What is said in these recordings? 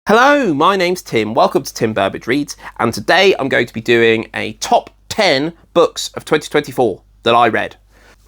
Hello, my name's Tim. Welcome to Tim Burbage Reads, and today I'm going to be doing a top 10 books of 2024 that I read.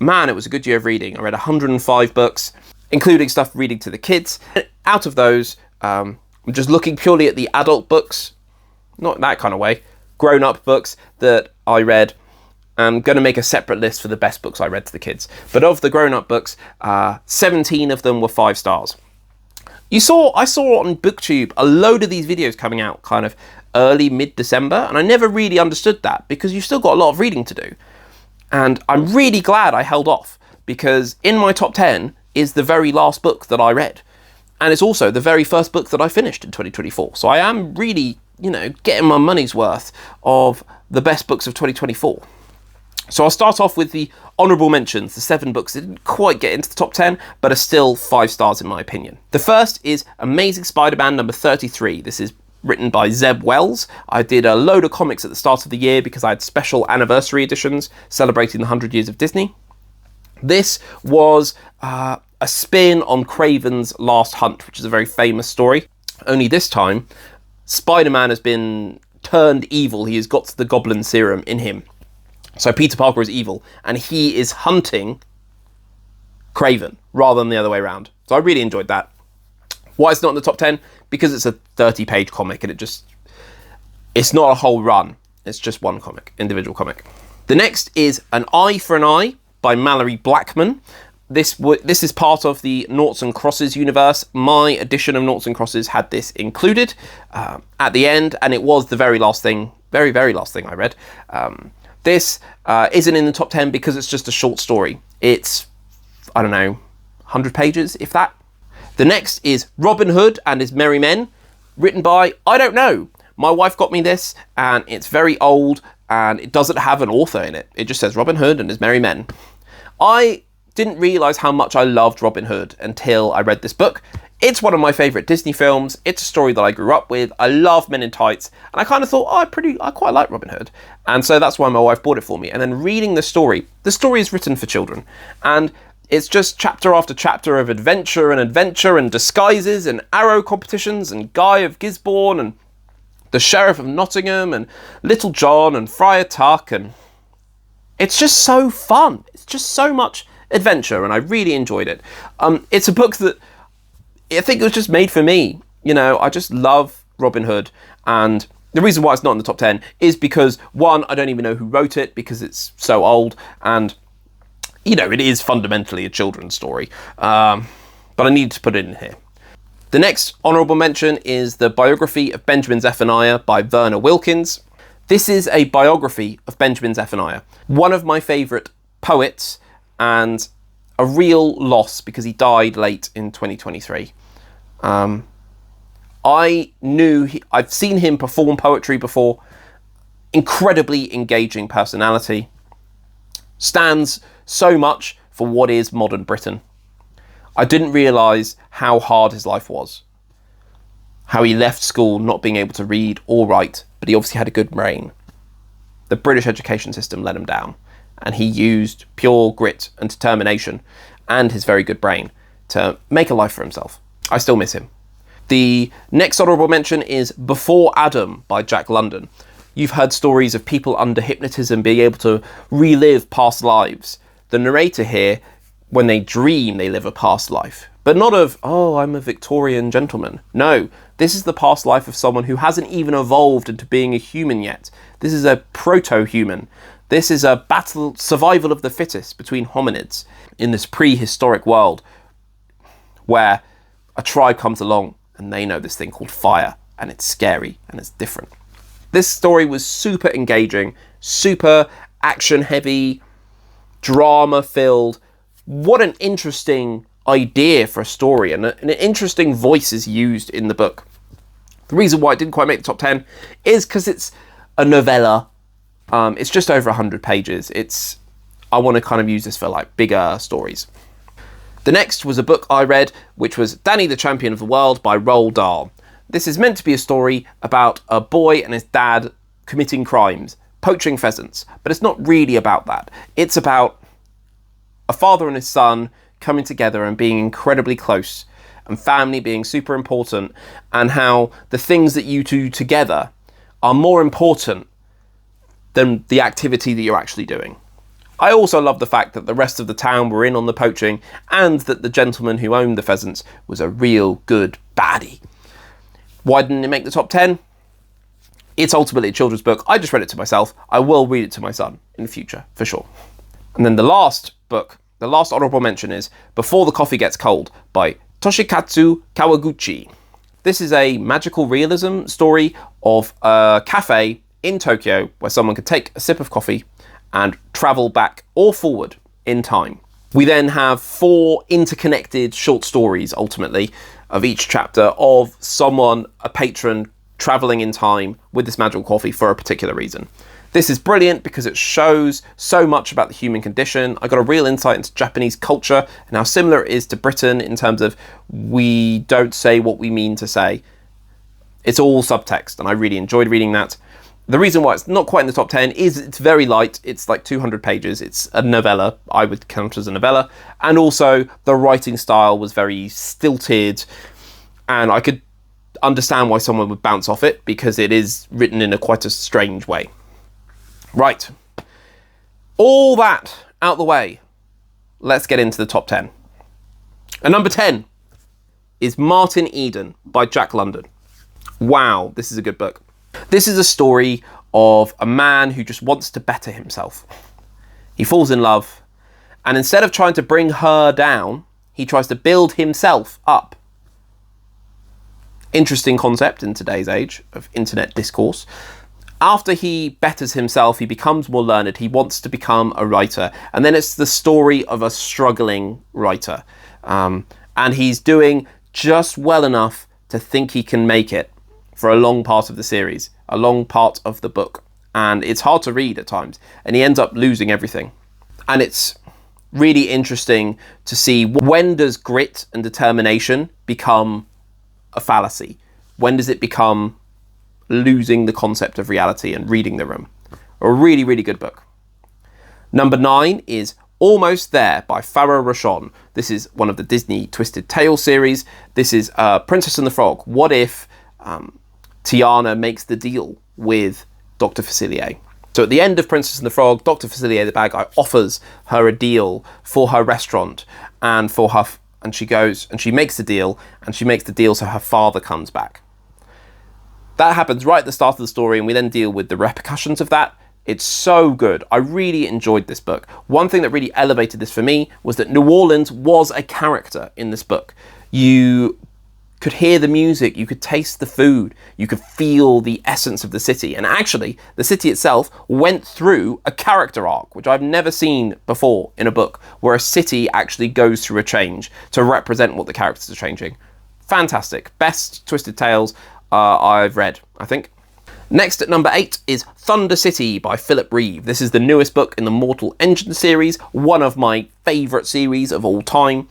Man, it was a good year of reading. I read 105 books, including stuff reading to the kids. Out of those, I'm just looking purely at the adult books, not in that kind of way, grown-up books that I read. I'm going to make a separate list for the best books I read to the kids. But of the grown-up books, 17 of them were 5 stars. I saw on BookTube a load of these videos coming out kind of early, mid-December, and I never really understood that because you've still got a lot of reading to do. And I'm really glad I held off because in my top 10 is the very last book that I read. And it's also the very first book that I finished in 2024. So I am really, getting my money's worth of the best books of 2024. So I'll start off with the honourable mentions, the 7 books that didn't quite get into the top 10, but are still 5 stars in my opinion. The first is Amazing Spider-Man number 33. This is written by Zeb Wells. I did a load of comics at the start of the year because I had special anniversary editions celebrating the 100 years of Disney. This was a spin on Craven's Last Hunt, which is a very famous story. Only this time, Spider-Man has been turned evil. He has got the goblin serum in him. So Peter Parker is evil, and he is hunting Craven, rather than the other way around. So I really enjoyed that. Why it's not in the top 10? Because it's a 30-page comic, and it's not a whole run. It's just one comic, individual comic. The next is An Eye for an Eye by Mallory Blackman. This is part of the Noughts and Crosses universe. My edition of Noughts and Crosses had this included at the end, and it was the very last thing, very, very last thing I read. This isn't in the top 10 because it's just a short story. It's, 100 pages, if that. The next is Robin Hood and His Merry Men, written by, I don't know. My wife got me this, and it's very old, and it doesn't have an author in it. It just says Robin Hood and His Merry Men. I didn't realise how much I loved Robin Hood until I read this book. It's one of my favourite Disney films. It's a story that I grew up with. I love Men in Tights. And I kind of thought, I quite like Robin Hood. And so that's why my wife bought it for me. And then reading the story is written for children. And it's just chapter after chapter of adventure and disguises and arrow competitions and Guy of Gisborne and the Sheriff of Nottingham and Little John and Friar Tuck. And it's just so fun. It's just so much adventure. And I really enjoyed it. It's a book that I think it was just made for me. I just love Robin Hood, and the reason why it's not in the top 10 is because, one, I don't even know who wrote it because it's so old, and, it is fundamentally a children's story, but I need to put it in here. The next honourable mention is the biography of Benjamin Zephaniah by Verna Wilkins. This is a biography of Benjamin Zephaniah, one of my favourite poets, and a real loss because he died late in 2023. I've seen him perform poetry before. Incredibly engaging personality. Stands so much for what is modern Britain. I didn't realise how hard his life was. How he left school not being able to read or write, but he obviously had a good brain. The British education system let him down, and he used pure grit and determination and his very good brain to make a life for himself. I still miss him. The next honourable mention is Before Adam by Jack London. You've heard stories of people under hypnotism being able to relive past lives. The narrator here, when they dream, they live a past life. But not of, I'm a Victorian gentleman. No, this is the past life of someone who hasn't even evolved into being a human yet. This is a proto-human. This is a survival of the fittest between hominids in this prehistoric world where a tribe comes along and they know this thing called fire, and it's scary and it's different. This story was super engaging, super action-heavy, drama-filled. What an interesting idea for a story, and an interesting voice is used in the book. The reason why it didn't quite make the top 10 is because it's a novella. It's just over 100 pages. I want to kind of use this for bigger stories. The next was a book I read, which was Danny the Champion of the World by Roald Dahl. This is meant to be a story about a boy and his dad committing crimes, poaching pheasants, but it's not really about that. It's about a father and his son coming together and being incredibly close and family being super important, and how the things that you do together are more important than the activity that you're actually doing. I also love the fact that the rest of the town were in on the poaching, and that the gentleman who owned the pheasants was a real good baddie. Why didn't it make the top 10? It's ultimately a children's book. I just read it to myself. I will read it to my son in the future, for sure. And then the last book, the last honourable mention is Before the Coffee Gets Cold by Toshikatsu Kawaguchi. This is a magical realism story of a cafe in Tokyo where someone could take a sip of coffee and travel back or forward in time. We then have 4 interconnected short stories, ultimately, of each chapter of someone, a patron, travelling in time with this magical coffee for a particular reason. This is brilliant because it shows so much about the human condition. I got a real insight into Japanese culture and how similar it is to Britain in terms of we don't say what we mean to say. It's all subtext, and I really enjoyed reading that. The reason why it's not quite in the top 10 is it's very light. It's like 200 pages. It's a novella. I would count as a novella. And also the writing style was very stilted, and I could understand why someone would bounce off it because it is written in quite a strange way. Right. All that out the way. Let's get into the top 10. And number 10 is Martin Eden by Jack London. Wow, this is a good book. This is a story of a man who just wants to better himself. He falls in love, and instead of trying to bring her down, he tries to build himself up. Interesting concept in today's age of internet discourse. After he betters himself, he becomes more learned, he wants to become a writer, and then it's the story of a struggling writer. And he's doing just well enough to think he can make it for a long part of the series, a long part of the book. And it's hard to read at times, and he ends up losing everything. And it's really interesting to see, when does grit and determination become a fallacy? When does it become losing the concept of reality and reading the room? A really, really good book. Number 9 is Almost There by Farah Rochon. This is one of the Disney Twisted Tales series. This is Princess and the Frog. What if Tiana makes the deal with Dr. Facilier? So at the end of Princess and the Frog, Dr. Facilier, the bad guy, offers her a deal for her restaurant and for her, and she goes and she makes the deal, and she makes the deal so her father comes back. That happens right at the start of the story, and we then deal with the repercussions of that. It's so good. I really enjoyed this book. One thing that really elevated this for me was that New Orleans was a character in this book. You could hear the music, you could taste the food, you could feel the essence of the city. And actually, the city itself went through a character arc, which I've never seen before in a book, where a city actually goes through a change to represent what the characters are changing. Fantastic. Best Twisted Tales I've read, I think. Next at number 8 is Thunder City by Philip Reeve. This is the newest book in the Mortal Engine series, one of my favourite series of all time.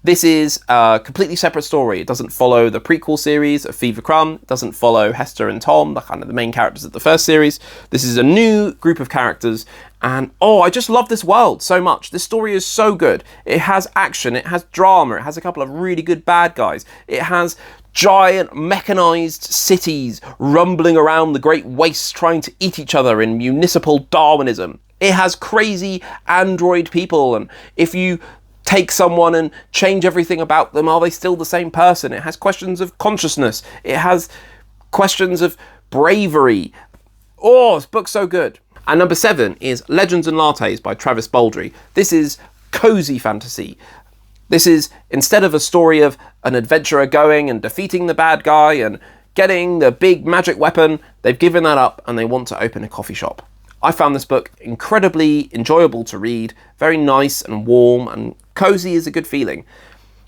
This is a completely separate story. It doesn't follow the prequel series of Fever Crumb. It doesn't follow Hester and Tom, the kind of the main characters of the first series. This is a new group of characters, and I just love this world so much. This story is so good. It has action, it has drama, it has a couple of really good bad guys. It has giant mechanized cities rumbling around the Great Wastes trying to eat each other in municipal Darwinism. It has crazy android people, and if you take someone and change everything about them, are they still the same person? It has questions of consciousness. It has questions of bravery. This book's so good. And number 7 is Legends and Lattes by Travis Baldree. This is cozy fantasy. This is, instead of a story of an adventurer going and defeating the bad guy and getting the big magic weapon, they've given that up and they want to open a coffee shop. I found this book incredibly enjoyable to read, very nice and warm, and cozy is a good feeling.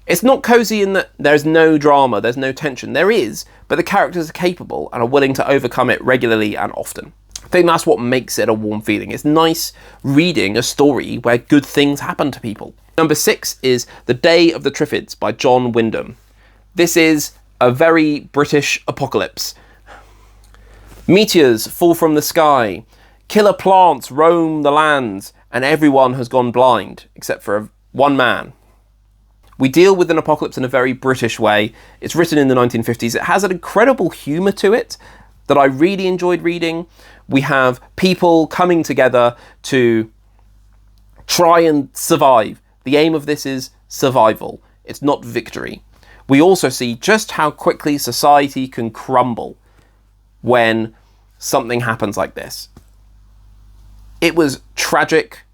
It's not cozy in that there's no drama, there's no tension. There is, but the characters are capable and are willing to overcome it regularly and often. I think that's what makes it a warm feeling. It's nice reading a story where good things happen to people. Number 6 is The Day of the Triffids by John Wyndham. This is a very British apocalypse. Meteors fall from the sky. Killer plants roam the lands, and everyone has gone blind, except for one man. We deal with an apocalypse in a very British way. It's written in the 1950s. It has an incredible humour to it that I really enjoyed reading. We have people coming together to try and survive. The aim of this is survival. It's not victory. We also see just how quickly society can crumble when something happens like this. It was tragic,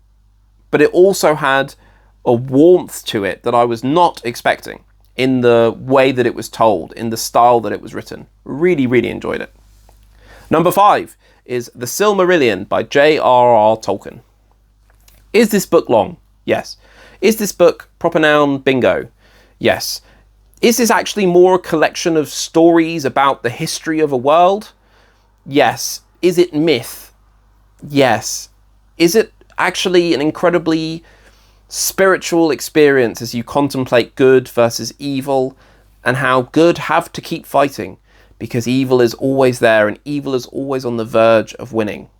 but it also had a warmth to it that I was not expecting in the way that it was told, in the style that it was written. Really, really enjoyed it. Number 5 is The Silmarillion by J.R.R. Tolkien. Is this book long? Yes. Is this book proper noun bingo? Yes. Is this actually more a collection of stories about the history of a world? Yes. Is it myth? Yes. Is it actually an incredibly spiritual experience as you contemplate good versus evil and how good have to keep fighting because evil is always there and evil is always on the verge of winning?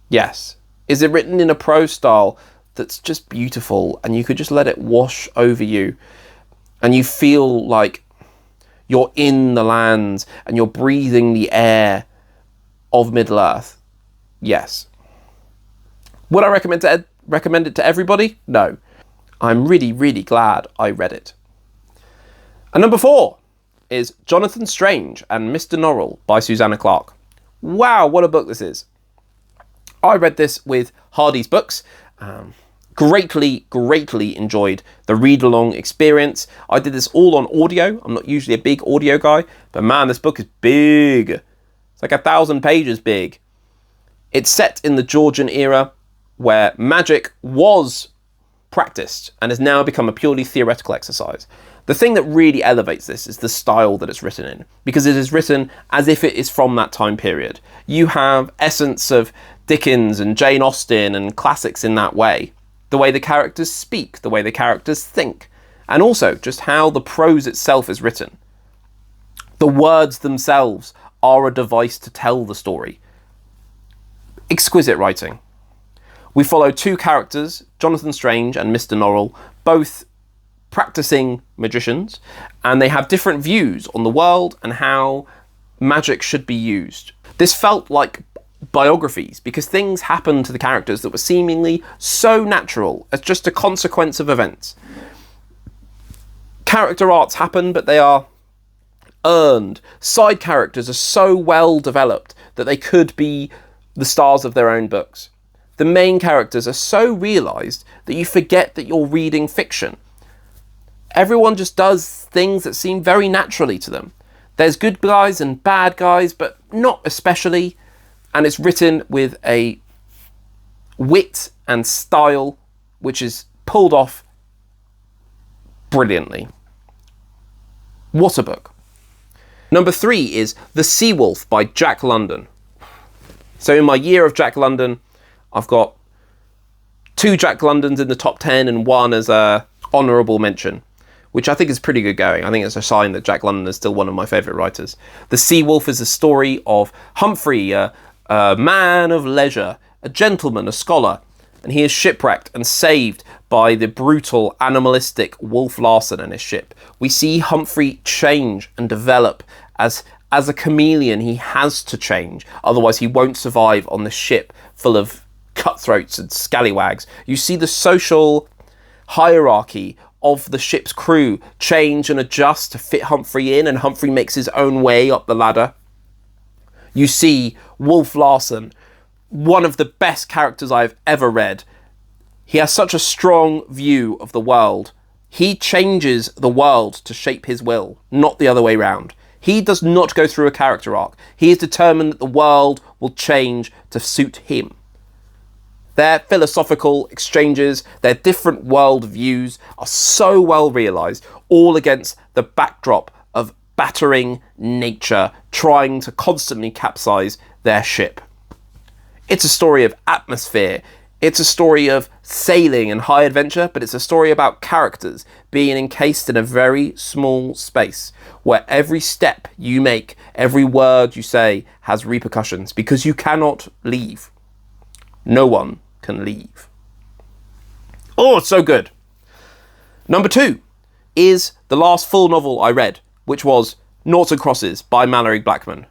Yes. Is it written in a prose style that's just beautiful and you could just let it wash over you and you feel like you're in the lands and you're breathing the air of Middle-earth? Yes. Would I recommend it to everybody? No. I'm really, really glad I read it. And number 4 is Jonathan Strange and Mr. Norrell by Susanna Clarke. Wow, what a book this is. I read this with Hardy's Books. Greatly enjoyed the read-along experience. I did this all on audio. I'm not usually a big audio guy, but man, this book is big. It's like 1,000 pages big. It's set in the Georgian era where magic was practiced and has now become a purely theoretical exercise. The thing that really elevates this is the style that it's written in, because it is written as if it is from that time period. You have essence of Dickens and Jane Austen and classics in that way. The way the characters speak, the way the characters think, and also just how the prose itself is written. The words themselves are a device to tell the story. Exquisite writing. We follow 2 characters, Jonathan Strange and Mr. Norrell, both practicing magicians, and they have different views on the world and how magic should be used. This felt like biographies because things happened to the characters that were seemingly so natural as just a consequence of events. Character arcs happen, but they are earned. Side characters are so well developed that they could be the stars of their own books. The main characters are so realised that you forget that you're reading fiction. Everyone just does things that seem very naturally to them. There's good guys and bad guys, but not especially. And it's written with a wit and style which is pulled off brilliantly. What a book. Number 3 is The Seawolf by Jack London. So in my year of Jack London, I've got 2 Jack Londons in the top 10 and 1 as a honourable mention, which I think is pretty good going. I think it's a sign that Jack London is still one of my favourite writers. The Seawolf is the story of Humphrey, a man of leisure, a gentleman, a scholar, and he is shipwrecked and saved by the brutal, animalistic Wolf Larsen and his ship. We see Humphrey change and develop as a chameleon. He has to change, otherwise he won't survive on the ship full of cutthroats and scallywags. You see the social hierarchy of the ship's crew change and adjust to fit Humphrey in, and Humphrey makes his own way up the ladder. You see Wolf Larsen, one of the best characters I've ever read. He has such a strong view of the world. He changes the world to shape his will, not the other way round. He does not go through a character arc. He is determined that the world will change to suit him. Their philosophical exchanges, their different world views are so well realised, all against the backdrop of battering nature, trying to constantly capsize their ship. It's a story of atmosphere. It's a story of sailing and high adventure, but it's a story about characters being encased in a very small space where every step you make, every word you say has repercussions because you cannot leave. No one can leave. Oh, it's so good. Number 2 is the last full novel I read, which was Noughts and Crosses by Mallory Blackman.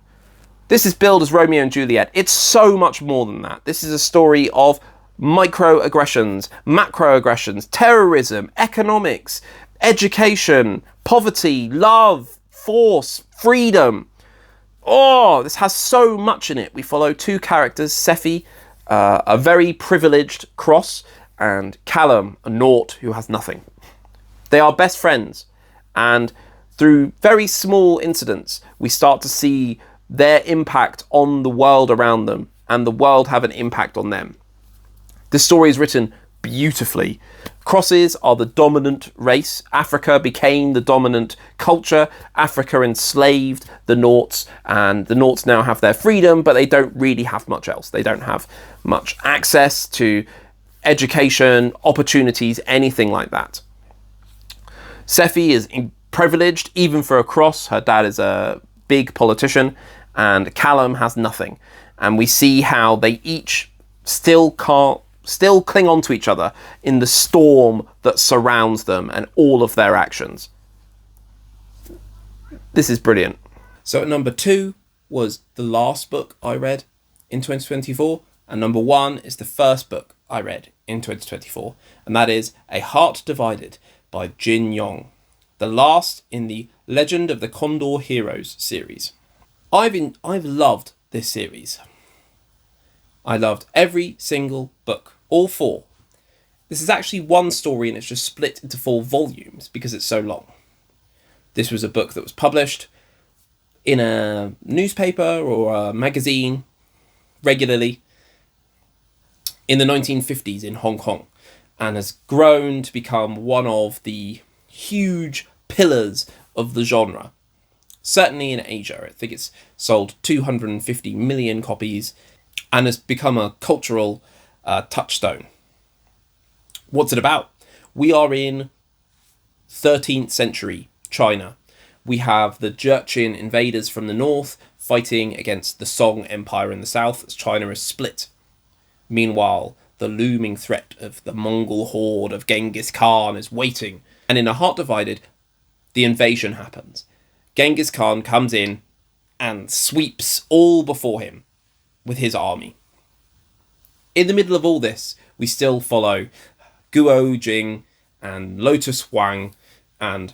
This is billed as Romeo and Juliet. It's so much more than that. This is a story of microaggressions, macroaggressions, terrorism, economics, education, poverty, love, force, freedom. Oh, this has so much in it. We follow two characters, Sephi, a very privileged cross, and Callum, a naught who has nothing. They are best friends, and through very small incidents, we start to see their impact on the world around them, and the world have an impact on them. This story is written beautifully. Crosses are the dominant race. Africa became the dominant culture. Africa enslaved the Noughts, and the Noughts now have their freedom, but they don't really have much else. They don't have much access to education, opportunities, anything like that. Sephi is privileged, even for a cross. Her dad is a big politician, and Callum has nothing. And we see how they each still cling on to each other in the storm that surrounds them and all of their actions. This is brilliant. So at number 2 was the last book I read in 2024, and number 1 is the first book I read in 2024, and that is A Heart Divided by Jin Yong, the last in the Legend of the Condor Heroes series. I've loved this series. I loved every single book, all 4. This is actually one story, and it's just split into 4 volumes because it's so long. This was a book that was published in a newspaper or a magazine regularly in the 1950s in Hong Kong, and has grown to become one of the huge pillars of the genre. Certainly in Asia. I think it's sold 250 million copies and has become a cultural touchstone. What's it about? We are in 13th century China. We have the Jurchen invaders from the north fighting against the Song Empire in the south as China is split. Meanwhile, the looming threat of the Mongol horde of Genghis Khan is waiting, and in A Heart Divided, the invasion happens. Genghis Khan comes in and sweeps all before him with his army. In the middle of all this, we still follow Guo Jing and Lotus Huang and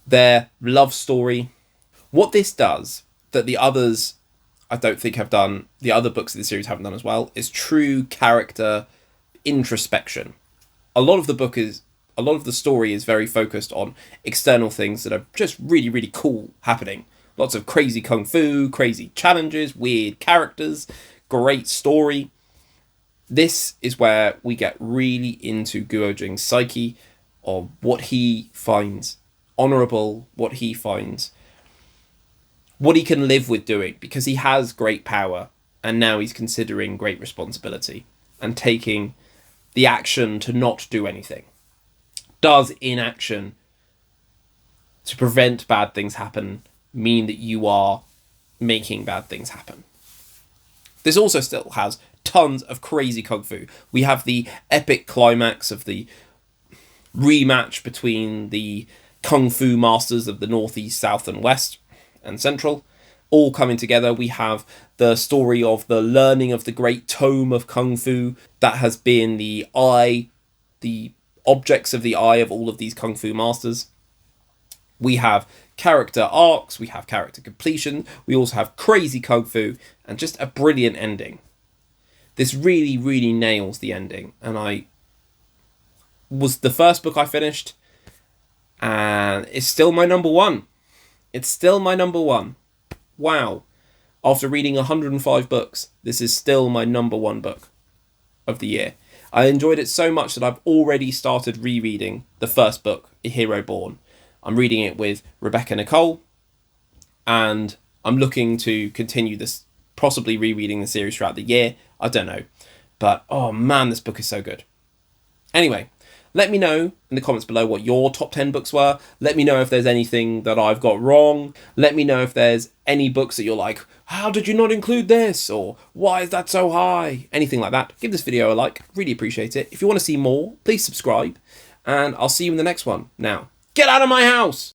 their love story. What this does, that the others I don't think have done, the other books of the series haven't done as well, is true character introspection. A lot of the story is very focused on external things that are just really, really cool happening. Lots of crazy kung fu, crazy challenges, weird characters, great story. This is where we get really into Guo Jing's psyche, of what he finds honourable, what he can live with doing, because he has great power and now he's considering great responsibility and taking the action to not do anything. Does inaction to prevent bad things happen mean that you are making bad things happen? This also still has tons of crazy kung fu. We have the epic climax of the rematch between the kung fu masters of the northeast, south and west and central, all coming together. We have the story of the learning of the great tome of kung fu that has been the objects of the eye of all of these kung fu masters. We have character arcs, we have character completion, we also have crazy kung fu, and just a brilliant ending. This really, really nails the ending, and was the first book I finished, and it's still my number 1. It's still my number 1. Wow. After reading 105 books, this is still my number 1 book of the year. I enjoyed it so much that I've already started rereading the first book, A Hero Born. I'm reading it with Rebecca Nicole, and I'm looking to continue this, possibly rereading the series throughout the year. I don't know. But, oh man, this book is so good. Anyway, let me know in the comments below what your top 10 books were. Let me know if there's anything that I've got wrong. Let me know if there's any books that you're like, how did you not include this? Or why is that so high? Anything like that. Give this video a like. Really appreciate it. If you want to see more, please subscribe. And I'll see you in the next one. Now, Get out of my house!